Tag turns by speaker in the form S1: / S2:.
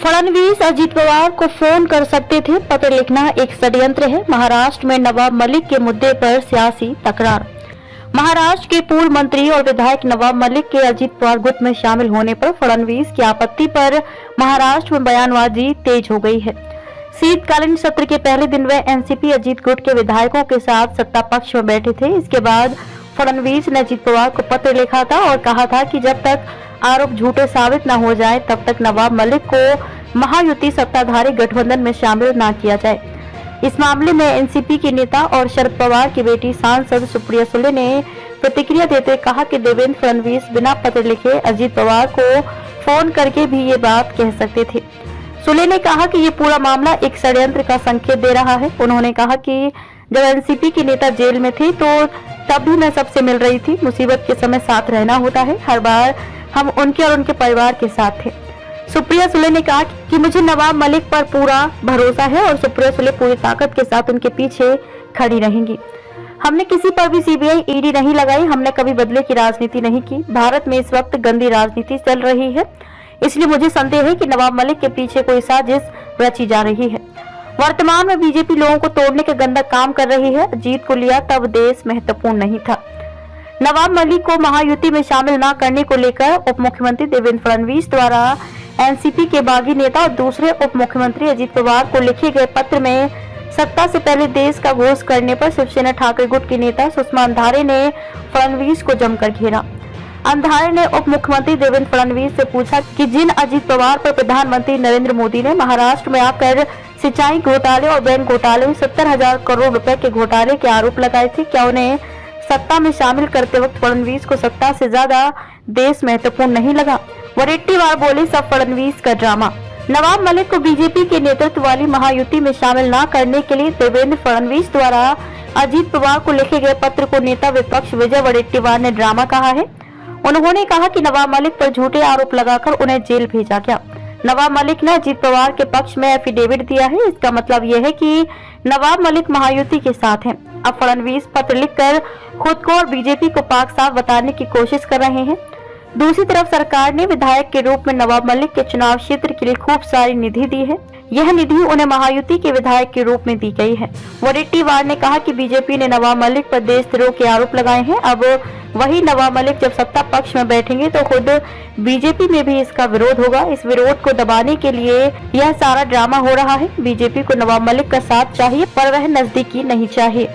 S1: फडणवीस अजीत पवार को फोन कर सकते थे, पत्र लिखना एक षड्यंत्र है। महाराष्ट्र में नवाब मलिक के मुद्दे पर सियासी तकरार। महाराष्ट्र के पूर्व मंत्री और विधायक नवाब मलिक के अजीत पवार गुट में शामिल होने पर फडणवीस की आपत्ति पर महाराष्ट्र में बयानबाजी तेज हो गई है। शीतकालीन सत्र के पहले दिन वे एनसीपी अजीत गुट के विधायकों के साथ सत्ता पक्ष में बैठे थे। इसके बाद फडणवीस ने अजीत पवार को पत्र लिखा था और कहा था कि जब तक आरोप झूठे साबित न हो जाए तब तक नवाब मलिक को महायुति सत्ताधारी गठबंधन में शामिल न किया जाए। इस मामले में एनसीपी के नेता और शरद पवार की बेटी सांसद सुप्रिया सुले ने प्रतिक्रिया देते कहा कि देवेंद्र फडणवीस बिना पत्र लिखे अजीत पवार को फोन करके भी ये बात कह सकते थे। सुले ने कहा कि ये पूरा मामला एक षड्यंत्र का संकेत दे रहा है। उन्होंने कहा कि जब एनसीपी के नेता जेल में थे तो तब भी मैं सबसे मिल रही थी। मुसीबत के समय साथ रहना होता है। हर बार हम उनके और उनके परिवार के साथ थे। सुप्रिया सुले ने कहा कि मुझे नवाब मलिक पर पूरा भरोसा है और सुप्रिया सुले पूरी ताकत के साथ उनके पीछे खड़ी रहेंगी। हमने किसी पर भी सीबीआई ईडी नहीं लगाई। हमने कभी बदले की राजनीति नहीं की। भारत में इस वक्त गंदी राजनीति चल रही है, इसलिए मुझे संदेह है कि नवाब मलिक के पीछे कोई साजिश रची जा रही है। वर्तमान में बीजेपी लोगों को तोड़ने का गंदा काम कर रही है। जीत को लिया तब देश महत्वपूर्ण नहीं था। नवाब मलिक को महायुति में शामिल न करने को लेकर उप मुख्यमंत्री देवेंद्र फडणवीस द्वारा एनसीपी के बागी नेता और दूसरे उप मुख्यमंत्री अजीत पवार को लिखे गए पत्र में सत्ता से पहले देश का घोष करने पर शिवसेना ठाकरे गुट की नेता सुषमा अंधारे ने फडणवीस को जमकर घेरा। अंधारे ने उप मुख्यमंत्री देवेंद्र फडणवीस से पूछा कि जिन अजीत पवार पर प्रधानमंत्री नरेंद्र मोदी ने महाराष्ट्र में आकर सिंचाई घोटाले और बैंक घोटाले में 70,000 करोड़ रुपए के घोटाले के आरोप लगाए थे, क्या उन्हें सत्ता में शामिल करते वक्त फडणवीस को सत्ता से ज्यादा देश महत्वपूर्ण नहीं लगा? वडेट्टीवार बोले सब फडणवीस का ड्रामा। नवाब मलिक को बीजेपी के नेतृत्व वाली महायुति में शामिल न करने के लिए देवेंद्र फडणवीस द्वारा अजीत पवार को लिखे गए पत्र को नेता विपक्ष विजय वडेट्टीवार ने ड्रामा कहा है। उन्होंने कहा कि नवाब मलिक पर झूठे आरोप लगाकर उन्हें जेल भेजा गया। नवाब मलिक ने अजीत पवार के पक्ष में एफिडेविट दिया है। इसका मतलब यह है कि नवाब मलिक महायुति के साथ हैं। अब फडणवीस पत्र लिखकर खुद को और बीजेपी को पाक साफ बताने की कोशिश कर रहे हैं। दूसरी तरफ सरकार ने विधायक के रूप में नवाब मलिक के चुनाव क्षेत्र के लिए खूब सारी निधि दी है। यह निधि उन्हें महायुति के विधायक के रूप में दी गई है। वडेट्टीवार ने कहा कि बीजेपी ने नवाब मलिक पर देशद्रोह के आरोप लगाए हैं। अब वही नवाब मलिक जब सत्ता पक्ष में बैठेंगे तो खुद बीजेपी में भी इसका विरोध होगा। इस विरोध को दबाने के लिए यह सारा ड्रामा हो रहा है। बीजेपी को नवाब मलिक का साथ चाहिए पर वह नजदीकी नहीं चाहिए।